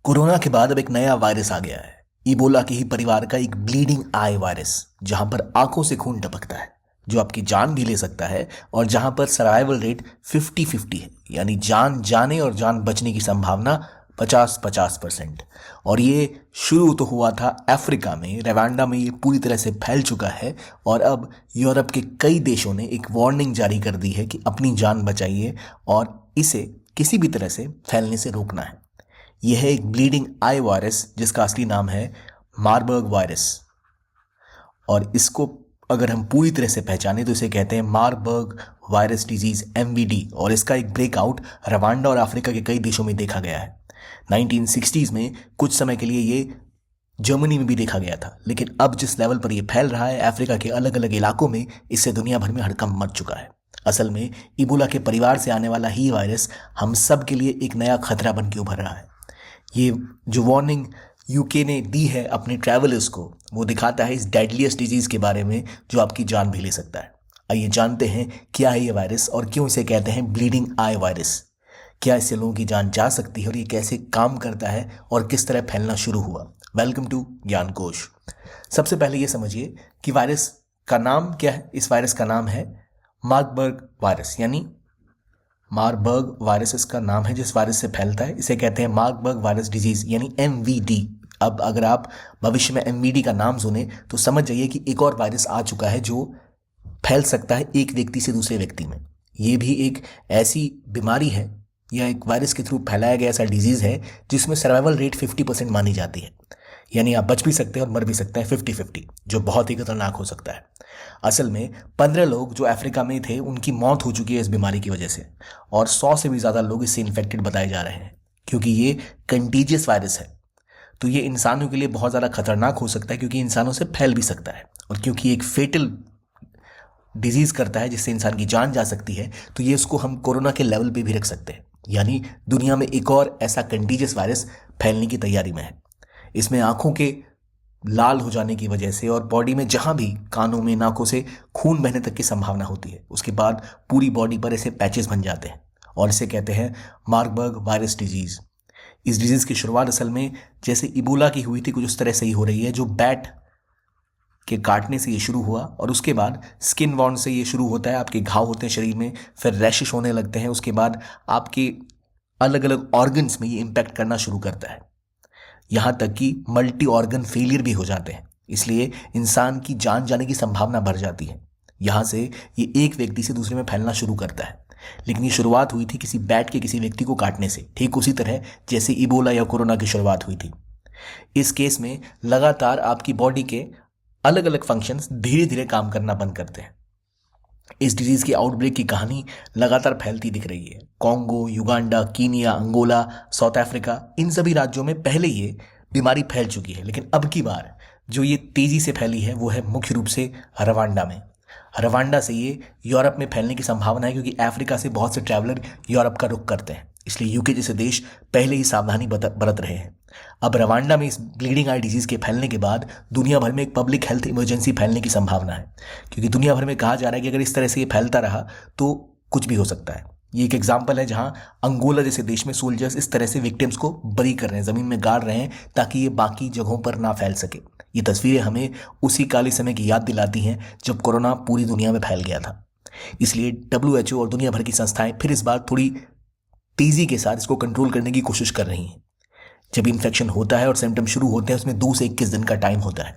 Corona के बाद अब एक नया वायरस आ गया है। इबोला के ही परिवार का एक ब्लीडिंग आई वायरस, जहां पर आंखों से खून टपकता है, जो आपकी जान भी ले सकता है और जहां पर सर्वाइवल रेट 50-50 है, यानी जान जाने और जान बचने की संभावना 50-50%। और ये शुरू तो हुआ था अफ्रीका में, रवांडा में ये पूरी तरह से फैल चुका है और अब यूरोप के कई देशों ने एक वार्निंग जारी कर दी है कि अपनी जान बचाइए और इसे किसी भी तरह से फैलने से रोकना है। यह है एक ब्लीडिंग आई वायरस जिसका असली नाम है मारबर्ग वायरस। और इसको अगर हम पूरी तरह से पहचाने तो इसे कहते हैं मारबर्ग वायरस डिजीज MVD। और इसका एक ब्रेकआउट रवांडा और अफ्रीका के कई देशों में देखा गया है। 1960s में कुछ समय के लिए ये जर्मनी में भी देखा गया था, लेकिन अब जिस लेवल पर यह फैल रहा है अफ्रीका के अलग अलग इलाकों में, इससे दुनिया भर में हड़कंप मच चुका है। असल में इबोला के परिवार से आने वाला ही वायरस हम सब के लिए एक नया खतरा बन के उभर रहा है। ये जो वार्निंग यूके ने दी है अपने ट्रैवलर्स को, वो दिखाता है इस डेडलीस्ट डिजीज के बारे में जो आपकी जान भी ले सकता है। आइए जानते हैं क्या है ये वायरस और क्यों इसे कहते हैं ब्लीडिंग आई वायरस। क्या इससे लोगों की जान जा सकती है और ये कैसे काम करता है और किस तरह फैलना शुरू हुआ। वेलकम टू ज्ञान कोश। सबसे पहले ये समझिए कि वायरस का नाम क्या है। इस वायरस का नाम है मार्बर्ग वायरस, यानी मारबर्ग वायरस इसका नाम है जिस वायरस से फैलता है। इसे कहते हैं मार्बर्ग वायरस डिजीज यानी MVD। अब अगर आप भविष्य में MVD का नाम सुने तो समझ जाइए कि एक और वायरस आ चुका है जो फैल सकता है एक व्यक्ति से दूसरे व्यक्ति में। ये भी एक ऐसी बीमारी है या एक वायरस के थ्रू फैलाया गया ऐसा डिजीज है जिसमें सर्वाइवल रेट 50% मानी जाती है, यानी आप बच भी सकते हैं और मर भी सकते हैं 50-50, जो बहुत ही खतरनाक हो सकता है। असल में 15 लोग जो अफ्रीका में थे उनकी मौत हो चुकी है इस बीमारी की वजह से, और 100 से भी ज़्यादा लोग इससे इन्फेक्टेड बताए जा रहे हैं। क्योंकि ये कंटीजियस वायरस है तो ये इंसानों के लिए बहुत ज़्यादा खतरनाक हो सकता है, क्योंकि इंसानों से फैल भी सकता है। और क्योंकि एक फेटल डिजीज़ करता है जिससे इंसान की जान जा सकती है, तो ये उसको हम कोरोना के लेवल पे भी रख सकते हैं, यानी दुनिया में एक और ऐसा कंटीजियस वायरस फैलने की तैयारी में है। इसमें आंखों के लाल हो जाने की वजह से और बॉडी में जहां भी कानों में नाकों से खून बहने तक की संभावना होती है, उसके बाद पूरी बॉडी पर ऐसे पैचेस बन जाते हैं और इसे कहते हैं मार्बर्ग वायरस डिजीज। इस डिजीज की शुरुआत असल में जैसे इबोला की हुई थी कुछ उस तरह से ही हो रही है, जो बैट के काटने से ये शुरू हुआ और उसके बाद स्किन वॉन्ड से ये शुरू होता है। आपके घाव होते हैं शरीर में, फिर रैशेस होने लगते हैं, उसके बाद आपके अलग अलग ऑर्गन्स में ये इम्पैक्ट करना शुरू करता है, यहाँ तक कि मल्टी ऑर्गन फेलियर भी हो जाते हैं। इसलिए इंसान की जान जाने की संभावना बढ़ जाती है। यहाँ से ये एक व्यक्ति से दूसरे में फैलना शुरू करता है। लेकिन ये शुरुआत हुई थी किसी बैट के किसी व्यक्ति को काटने से, ठीक उसी तरह जैसे इबोला या कोरोना की शुरुआत हुई थी। इस केस में लगातार आपकी बॉडी के अलग अलग फंक्शंस धीरे धीरे काम करना बंद करते हैं। इस डिजीज की आउटब्रेक की कहानी लगातार फैलती दिख रही है। Congo, Uganda, Kenya, Angola, South Africa, इन सभी राज्यों में पहले ये बीमारी फैल चुकी है, लेकिन अब की बार जो ये तेजी से फैली है वो है मुख्य रूप से रवांडा में। रवांडा से ये यूरोप में फैलने की संभावना है, क्योंकि अफ्रीका से बहुत से ट्रैवलर यूरोप का रुख करते हैं, इसलिए यूके जैसे देश पहले ही सावधानी बरत रहे हैं। अब रवांडा में इस ब्लीडिंग आई डिजीज के फैलने के बाद दुनिया भर में एक पब्लिक हेल्थ इमरजेंसी फैलने की संभावना है, क्योंकि दुनिया भर में कहा जा रहा है कि अगर इस तरह से ये फैलता रहा तो कुछ भी हो सकता है। ये एक एग्जाम्पल है जहां अंगोला जैसे देश में सोल्जर्स इस तरह से विक्टिम्स को बरी कर रहे हैं, जमीन में गाड़ रहे हैं ताकि ये बाकी जगहों पर ना फैल सके। ये तस्वीरें हमें उसी काले समय की याद दिलाती हैं जब कोरोना पूरी दुनिया में फैल गया था। इसलिए WHO और दुनिया भर की संस्थाएं फिर इस बार थोड़ी तेजी के साथ इसको कंट्रोल करने की कोशिश कर रही हैं। जब इन्फेक्शन होता है और सिम्टम शुरू होते हैं उसमें 2 से 21 दिन का टाइम होता है,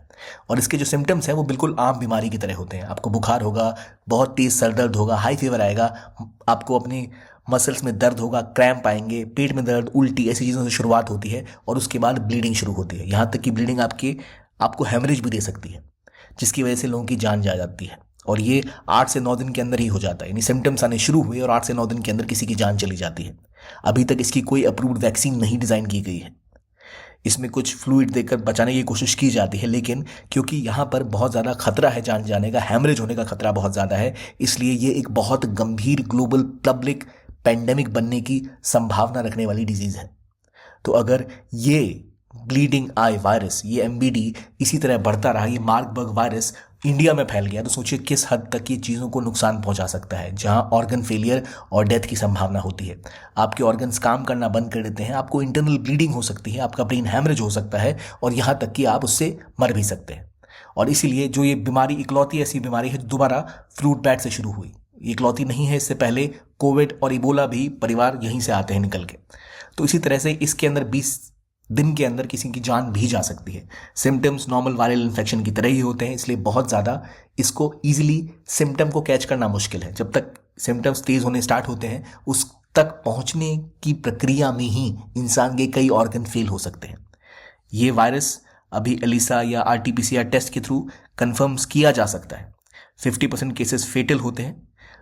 और इसके जो सिम्टम्स हैं वो बिल्कुल आम बीमारी की तरह होते हैं। आपको बुखार होगा, बहुत तेज सर दर्द होगा, हाई फीवर आएगा, आपको अपने मसल्स में दर्द होगा, क्रैम्प आएंगे, पेट में दर्द, उल्टी, ऐसी चीज़ों से शुरुआत होती है और उसके बाद ब्लीडिंग शुरू होती है। यहाँ तक कि ब्लीडिंग आपको हेमरेज भी दे सकती है, जिसकी वजह से लोगों की जान जा जाती है। और ये 8 से 9 दिन के अंदर ही हो जाता है, यानी सिम्टम्स आने शुरू हुए और 8 से 9 दिन के अंदर किसी की जान चली जाती है। अभी तक इसकी कोई अप्रूव्ड वैक्सीन नहीं डिज़ाइन की गई है। इसमें कुछ फ्लूइड देकर बचाने की कोशिश की जाती है, लेकिन क्योंकि यहाँ पर बहुत ज़्यादा खतरा है जान जाने का, हेमरेज होने का खतरा बहुत ज़्यादा है, इसलिए ये एक बहुत गंभीर ग्लोबल पब्लिक पेंडेमिक बनने की संभावना रखने वाली डिजीज़ है। तो अगर ये ब्लीडिंग आई वायरस, ये MBD इसी तरह बढ़ता रहा, ये मार्बर्ग वायरस, इंडिया में फैल गया तो सोचिए किस हद तक ये चीज़ों को नुकसान पहुंचा सकता है, जहां ऑर्गन फेलियर और डेथ की संभावना होती है। आपके ऑर्गन्स काम करना बंद कर देते हैं, आपको इंटरनल ब्लीडिंग हो सकती है, आपका ब्रेन हैमरेज हो सकता है और यहाँ तक कि आप उससे मर भी सकते हैं। और इसीलिए जो ये बीमारी इकलौती ऐसी बीमारी है जो दोबारा फ्लूट बैट से शुरू हुई, ये इकलौती नहीं है, इससे पहले कोविड और इबोला भी परिवार यहीं से आते हैं निकल के। तो इसी तरह से इसके अंदर 20 दिन के अंदर किसी की जान भी जा सकती है। सिम्टम्स नॉर्मल वायरल इन्फेक्शन की तरह ही होते हैं, इसलिए बहुत ज़्यादा इसको ईजिली सिम्टम को कैच करना मुश्किल है। जब तक सिम्टम्स तेज़ होने स्टार्ट होते हैं उस तक पहुंचने की प्रक्रिया में ही इंसान के कई ऑर्गन फेल हो सकते हैं। ये वायरस अभी एलिसा या RT-PCR टेस्ट के थ्रू कन्फर्म किया जा सकता है। 50% केसेस फेटल होते हैं।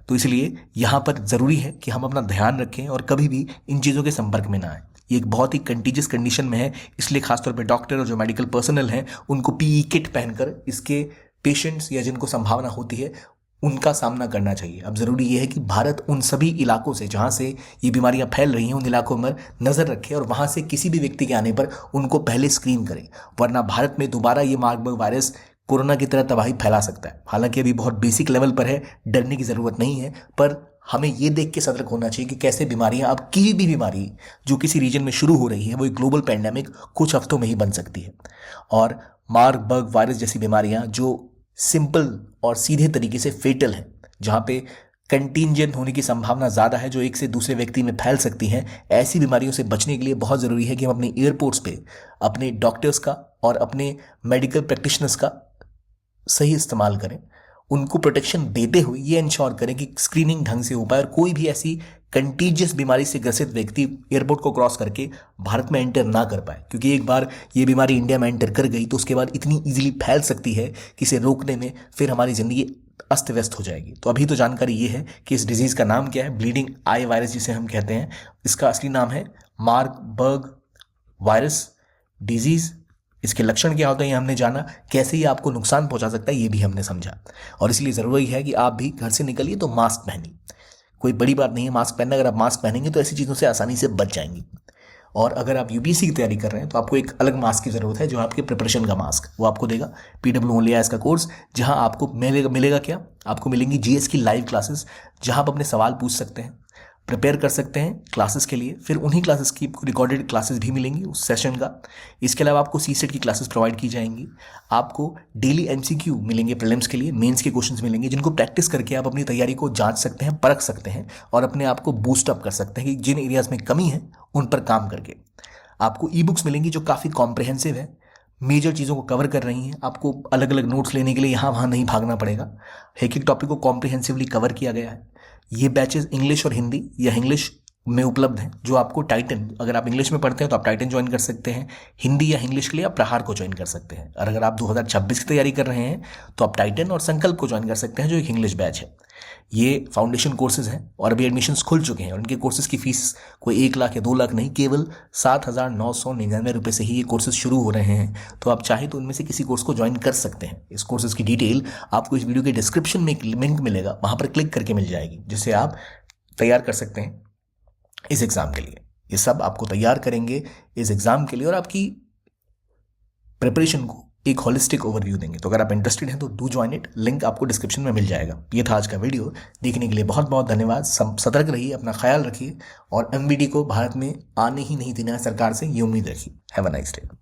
तो इसलिए यहाँ पर ज़रूरी है कि हम अपना ध्यान रखें और कभी भी इन चीज़ों के संपर्क में ना आए। ये एक बहुत ही कंटीजियस कंडीशन में है, इसलिए खासतौर पर डॉक्टर और जो मेडिकल पर्सनल हैं उनको PE किट पहनकर इसके पेशेंट्स या जिनको संभावना होती है उनका सामना करना चाहिए। अब ज़रूरी यह है कि भारत उन सभी इलाकों से जहाँ से ये बीमारियाँ फैल रही हैं उन इलाकों में नज़र रखे और वहाँ से किसी भी व्यक्ति के आने पर उनको पहले स्क्रीन करें, वरना भारत में दोबारा ये मार्बर्ग वायरस कोरोना की तरह तबाही फैला सकता है। हालांकि अभी बहुत बेसिक लेवल पर है, डरने की ज़रूरत नहीं है, पर हमें ये देख के सतर्क होना चाहिए कि कैसे बीमारियाँ, अब की भी बीमारी जो किसी रीजन में शुरू हो रही है वो एक ग्लोबल पैंडेमिक कुछ हफ्तों में ही बन सकती है। और मार्बर्ग वायरस जैसी बीमारियाँ जो सिंपल और सीधे तरीके से फेटल हैं, जहाँ पे कंटीजेंट होने की संभावना ज़्यादा है, जो एक से दूसरे व्यक्ति में फैल सकती हैं, ऐसी बीमारियों से बचने के लिए बहुत ज़रूरी है कि हम अपने एयरपोर्ट्स पे अपने डॉक्टर्स का और अपने मेडिकल प्रैक्टिशनर्स का सही इस्तेमाल करें। उनको प्रोटेक्शन देते हुए ये इंश्योर करें कि स्क्रीनिंग ढंग से हो पाए और कोई भी ऐसी कंटीजियस बीमारी से ग्रसित व्यक्ति एयरपोर्ट को क्रॉस करके भारत में एंटर ना कर पाए, क्योंकि एक बार ये बीमारी इंडिया में एंटर कर गई तो उसके बाद इतनी इजीली फैल सकती है कि इसे रोकने में फिर हमारी ज़िंदगी अस्त व्यस्त हो जाएगी। तो अभी तो जानकारी ये है कि इस डिजीज़ का नाम क्या है, ब्लीडिंग आई वायरस जिसे हम कहते हैं। इसका असली नाम है मार्बर्ग वायरस डिजीज़। इसके लक्षण क्या होते हैं ये हमने जाना, कैसे ये आपको नुकसान पहुंचा सकता है ये भी हमने समझा। और इसलिए ज़रूरी है कि आप भी घर से निकलिए तो मास्क पहनिए। कोई बड़ी बात नहीं है मास्क पहनना, अगर आप मास्क पहनेंगे तो ऐसी चीज़ों से आसानी से बच जाएंगी। और अगर आप UPSC की तैयारी कर रहे हैं तो आपको एक अलग मास्क की ज़रूरत है, जो आपके प्रिपरेशन का मास्क वो आपको देगा PWOnly का कोर्स, जहां आपको मिलेगा क्या, आपको मिलेंगी GS की लाइव क्लासेस, जहां आप अपने सवाल पूछ सकते हैं, प्रिपेयर कर सकते हैं क्लासेस के लिए। फिर उन्हीं क्लासेस की रिकॉर्डेड क्लासेस भी मिलेंगी उस सेशन का। इसके अलावा आपको CSET की क्लासेस प्रोवाइड की जाएंगी। आपको डेली MCQ मिलेंगे प्रीलिम्स के लिए, मेंस के क्वेश्चंस मिलेंगे जिनको प्रैक्टिस करके आप अपनी तैयारी को जांच सकते हैं, परख सकते हैं और अपने आप को बूस्ट अप कर सकते हैं कि जिन एरियाज़ में कमी है उन पर काम करके। आपको ई-बुक्स मिलेंगी जो काफ़ी कॉम्प्रिहेंसिव है, मेजर चीज़ों को कवर कर रही हैं। आपको अलग अलग नोट्स लेने के लिए यहाँ वहाँ नहीं भागना पड़ेगा, एक एक टॉपिक को कॉम्प्रिहेंसिवली कवर किया गया है। ये बैचेस इंग्लिश और हिंदी या इंग्लिश में उपलब्ध हैं, जो आपको टाइटन, अगर आप इंग्लिश में पढ़ते हैं तो आप टाइटन ज्वाइन कर सकते हैं, हिंदी या इंग्लिश के लिए आप प्रहार को ज्वाइन कर सकते हैं। और अगर आप 2026 की तैयारी कर रहे हैं तो आप टाइटन और संकल्प को ज्वाइन कर सकते हैं, जो एक इंग्लिश बैच है। ये फाउंडेशन कोर्सेज हैं और अभी एडमिशन्स खुल चुके हैं और इनके कोर्सेज की फीस कोई 1 लाख या 2 लाख नहीं, केवल 7,999 रुपये से ही ये कोर्सेज शुरू हो रहे हैं। तो आप चाहे तो उनमें से किसी कोर्स को ज्वाइन कर सकते हैं। इस कोर्सेज की डिटेल आपको इस वीडियो के डिस्क्रिप्शन में एक लिंक मिलेगा, वहाँ पर क्लिक करके मिल जाएगी, जिससे आप तैयार कर सकते हैं इस एग्ज़ाम के लिए। ये सब आपको तैयार करेंगे इस एग्ज़ाम के लिए और आपकी प्रिपरेशन को एक होलिस्टिक ओवरव्यू देंगे। तो अगर आप इंटरेस्टेड हैं तो डू ज्वाइन इट, लिंक आपको डिस्क्रिप्शन में मिल जाएगा। ये था आज का वीडियो, देखने के लिए बहुत बहुत धन्यवाद। सतर्क रहिए, अपना ख्याल रखिए और MVD को भारत में आने ही नहीं देना है सरकार से, ये उम्मीद रखिए। Have a nice day.